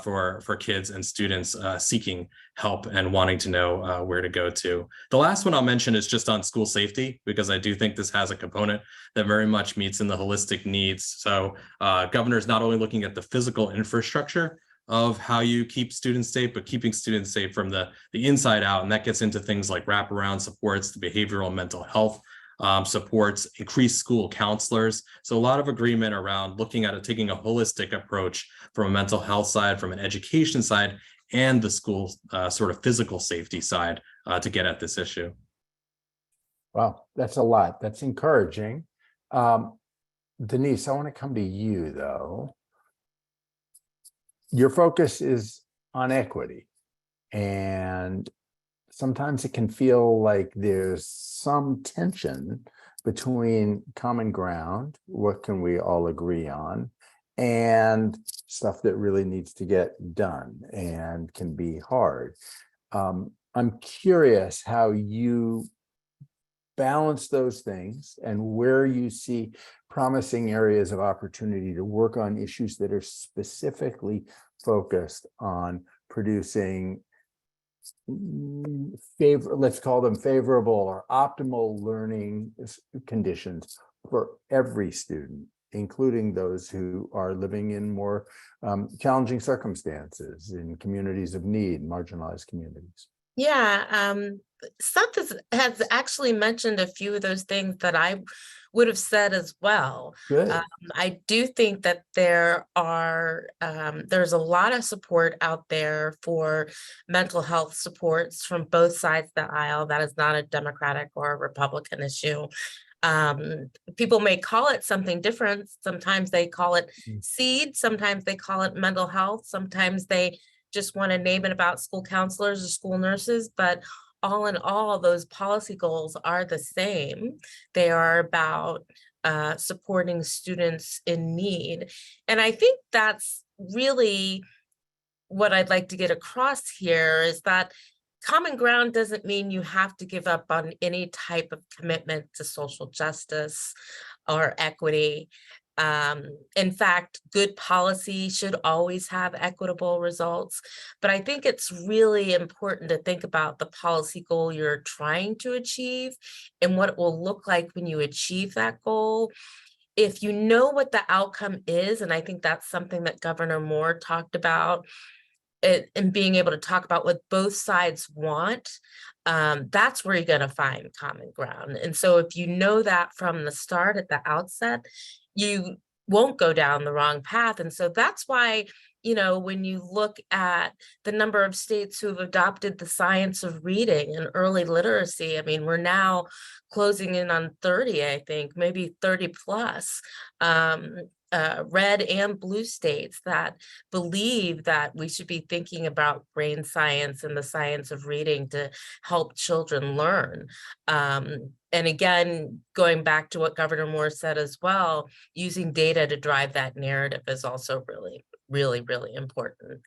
for kids and students seeking help and wanting to know where to go to. The last one I'll mention is just on school safety, because I do think this has a component that very much meets in the holistic needs. So governor's not only looking at the physical infrastructure of how you keep students safe, but keeping students safe from the inside out. And that gets into things like wraparound supports, the behavioral and mental health supports, increased school counselors. So a lot of agreement around looking at it, taking a holistic approach from a mental health side, from an education side, and the school sort of physical safety side to get at this issue. Wow, that's a lot. That's encouraging. Denise, I want to come to you though. Your focus is on equity, and sometimes it can feel like there's some tension between common ground, what can we all agree on, and stuff that really needs to get done and can be hard. I'm curious how you balance those things and where you see promising areas of opportunity to work on issues that are specifically focused on producing let's call them favorable or optimal learning conditions for every student, including those who are living in more challenging circumstances in communities of need, marginalized communities. Yeah, Seth has actually mentioned a few of those things that I would have said as well. Good. I do think that there's a lot of support out there for mental health supports from both sides of the aisle. That is not a Democratic or a Republican issue. People may call it something different. Sometimes they call it SEED, sometimes they call it mental health, sometimes they just want to name it about school counselors or school nurses, but all in all, those policy goals are the same. They are about supporting students in need. And I think that's really what I'd like to get across here, is that common ground doesn't mean you have to give up on any type of commitment to social justice or equity. In fact, good policy should always have equitable results. But I think it's really important to think about the policy goal you're trying to achieve and what it will look like when you achieve that goal. If you know what the outcome is, and I think that's something that Governor Moore talked about, and being able to talk about what both sides want, that's where you're going to find common ground. And so if you know that from the start, at the outset, you won't go down the wrong path. And so that's why, you know, when you look at the number of states who have adopted the science of reading and early literacy, I mean, we're now closing in on 30, I think, maybe 30 plus. Red and blue states that believe that we should be thinking about brain science and the science of reading to help children learn. And again, going back to what Governor Moore said as well, using data to drive that narrative is also really, really, really important.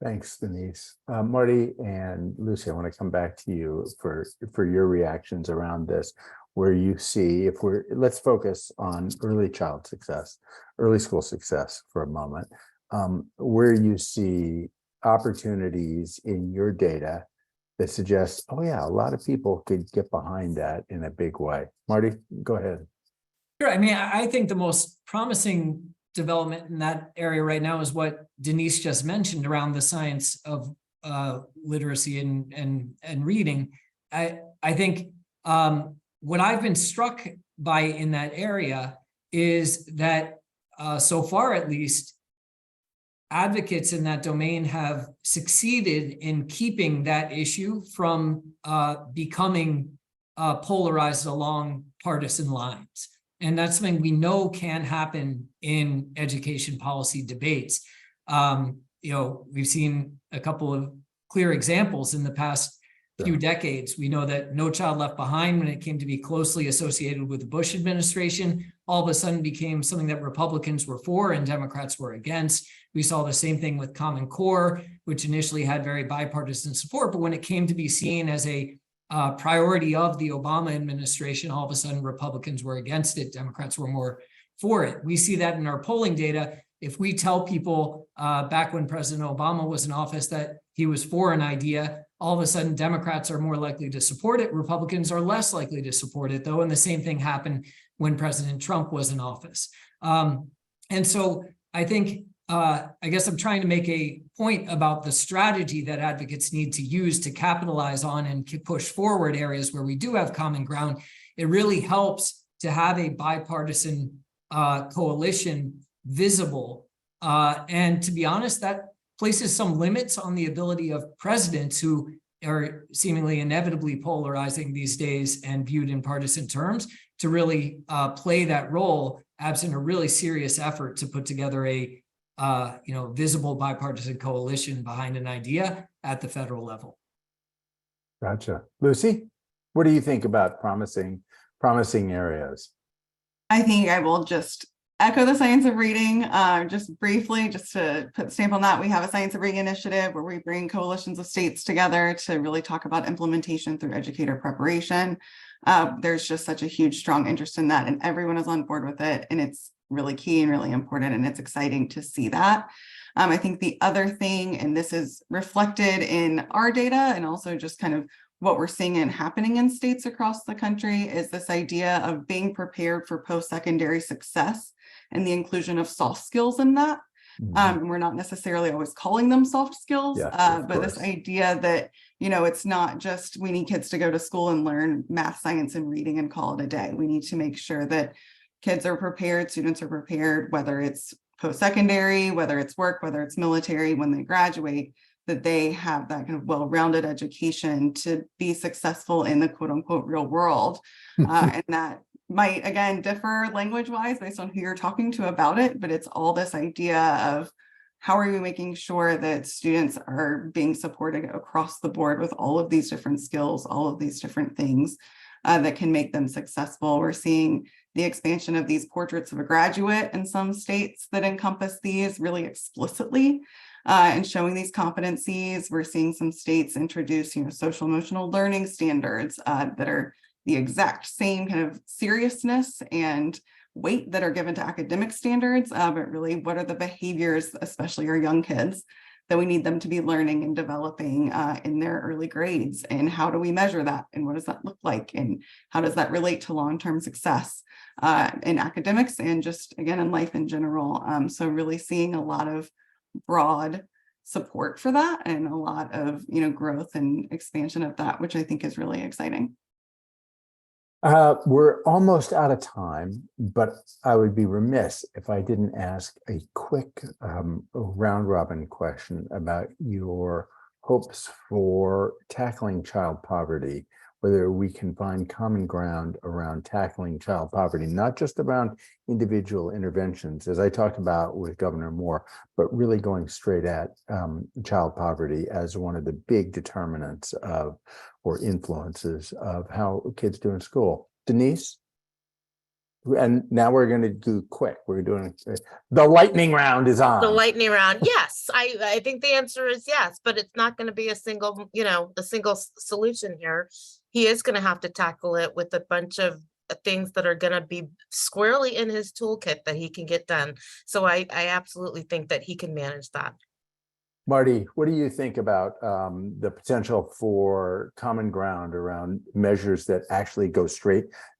Thanks, Denise. Marty and Lucy, I want to come back to you for your reactions around this, where you see, let's focus on early child success, early school success for a moment, where you see opportunities in your data that suggest, oh yeah, a lot of people could get behind that in a big way. Marty, go ahead. Sure. I mean, I think the most promising development in that area right now is what Denise just mentioned around the science of literacy and reading. I think what I've been struck by in that area is that so far, at least, advocates in that domain have succeeded in keeping that issue from becoming polarized along partisan lines. And that's something we know can happen in education policy debates. You know, we've seen a couple of clear examples in the past few decades. We know that No Child Left Behind, when it came to be closely associated with the Bush administration, all of a sudden became something that Republicans were for and Democrats were against. We saw the same thing with Common Core, which initially had very bipartisan support, but when it came to be seen as a priority of the Obama administration, all of a sudden Republicans were against it, Democrats were more for it. We see that in our polling data. If we tell people back when President Obama was in office that he was for an idea, all of a sudden Democrats are more likely to support it. Republicans are less likely to support it, though. And the same thing happened when President Trump was in office. And so I think, I guess I'm trying to make a point about the strategy that advocates need to use to capitalize on and push forward areas where we do have common ground. It really helps to have a bipartisan coalition visible. And to be honest, that places some limits on the ability of presidents who are seemingly inevitably polarizing these days and viewed in partisan terms to really play that role, absent a really serious effort to put together a visible bipartisan coalition behind an idea at the federal level. Gotcha. Lucy, what do you think about promising areas? I think I will just echo the science of reading, just briefly, just to put the stamp on that. We have a science of reading initiative where we bring coalitions of states together to really talk about implementation through educator preparation. There's just such a huge, strong interest in that, and everyone is on board with it. And it's really key and really important, and it's exciting to see that. I think the other thing, and this is reflected in our data and also just kind of what we're seeing and happening in states across the country, is this idea of being prepared for post-secondary success and the inclusion of soft skills in that. We're not necessarily always calling them soft skills, but this idea that, it's not just we need kids to go to school and learn math, science, and reading and call it a day. We need to make sure that kids are prepared, students are prepared, whether it's post-secondary, whether it's work, whether it's military, when they graduate, that they have that kind of well-rounded education to be successful in the quote unquote real world. And that might, again, differ language-wise based on who you're talking to about it, but it's all this idea of how are you making sure that students are being supported across the board with all of these different skills, all of these different things that can make them successful. We're seeing the expansion of these portraits of a graduate in some states that encompass these really explicitly and showing these competencies. We're seeing some states introduce, social emotional learning standards that are, the exact same kind of seriousness and weight that are given to academic standards, but really what are the behaviors, especially our young kids, that we need them to be learning and developing in their early grades, and how do we measure that, and what does that look like, and how does that relate to long-term success in academics and just again in life in general. So really seeing a lot of broad support for that and a lot of growth and expansion of that, which I think is really exciting. We're almost out of time, but I would be remiss if I didn't ask a quick round robin question about your hopes for tackling child poverty, whether we can find common ground around tackling child poverty, not just around individual interventions, as I talked about with Governor Moore, but really going straight at child poverty as one of the big determinants of or influences of how kids do in school. Denise? And now we're going to do quick. We're doing the lightning round is on. The lightning round, yes, I think the answer is yes, but it's not going to be a single solution here. He is going to have to tackle it with a bunch of things that are going to be squarely in his toolkit that he can get done. So I absolutely think that he can manage that. Marty, what do you think about the potential for common ground around measures that actually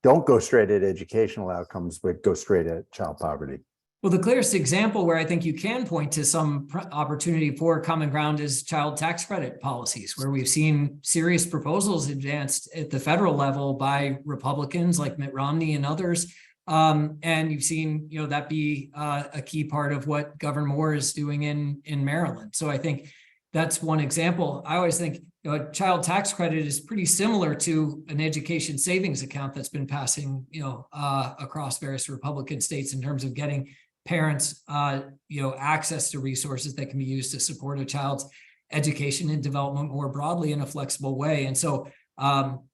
don't go straight at educational outcomes, but go straight at child poverty? Well, the clearest example where I think you can point to some opportunity for common ground is child tax credit policies, where we've seen serious proposals advanced at the federal level by Republicans like Mitt Romney and others. And you've seen, that be a key part of what Governor Moore is doing in Maryland. So I think that's one example. I always think a child tax credit is pretty similar to an education savings account that's been passing, across various Republican states in terms of getting parents, access to resources that can be used to support a child's education and development more broadly in a flexible way. And so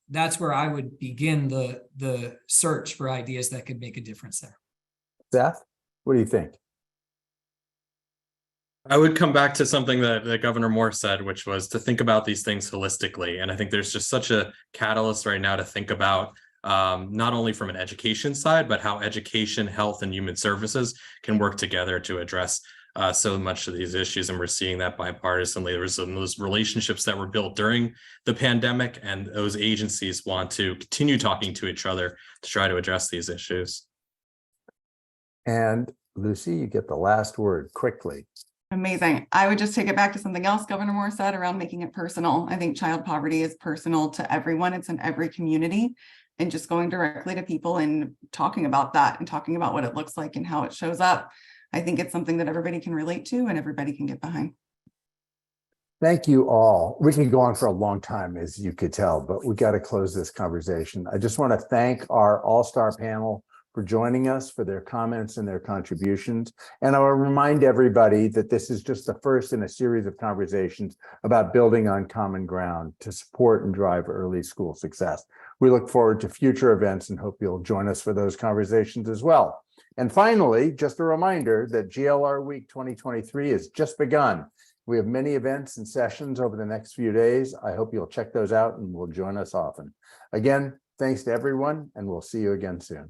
that's where I would begin the search for ideas that could make a difference there. Seth, what do you think? I would come back to something that Governor Moore said, which was to think about these things holistically. And I think there's just such a catalyst right now to think about not only from an education side, but how education, health, and human services can work together to address so much of these issues. And we're seeing that bipartisanly. There was those relationships that were built during the pandemic, and those agencies want to continue talking to each other to try to address these issues. And Lucy, you get the last word quickly. Amazing. I would just take it back to something else Governor Moore said around making it personal. I think child poverty is personal to everyone. It's in every community, and just going directly to people and talking about that and talking about what it looks like and how it shows up. I think it's something that everybody can relate to and everybody can get behind. Thank you all. We can go on for a long time, as you could tell, but we got to close this conversation. I just want to thank our all-star panel for joining us, for their comments and their contributions. And I will remind everybody that this is just the first in a series of conversations about building on common ground to support and drive early school success. We look forward to future events and hope you'll join us for those conversations as well. And finally, just a reminder that GLR Week 2023 has just begun. We have many events and sessions over the next few days. I hope you'll check those out and will join us often. Again, thanks to everyone, and we'll see you again soon.